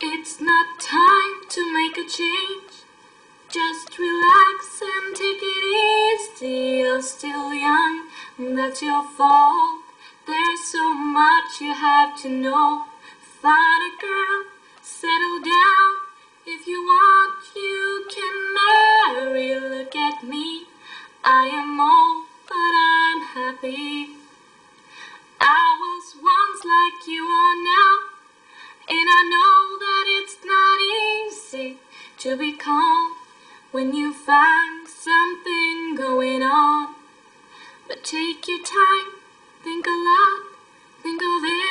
It's not time to make a change. Just relax and take it easy. You're still young, and that's your fault. There's so much you have to know. Find a girl, settle down. If you want, you can marry. Look at me, I am old, but I'm happy. I was once like you are now, and I know that it's not easy to be calm when you find something going on. But take your time, think a lot, think of it.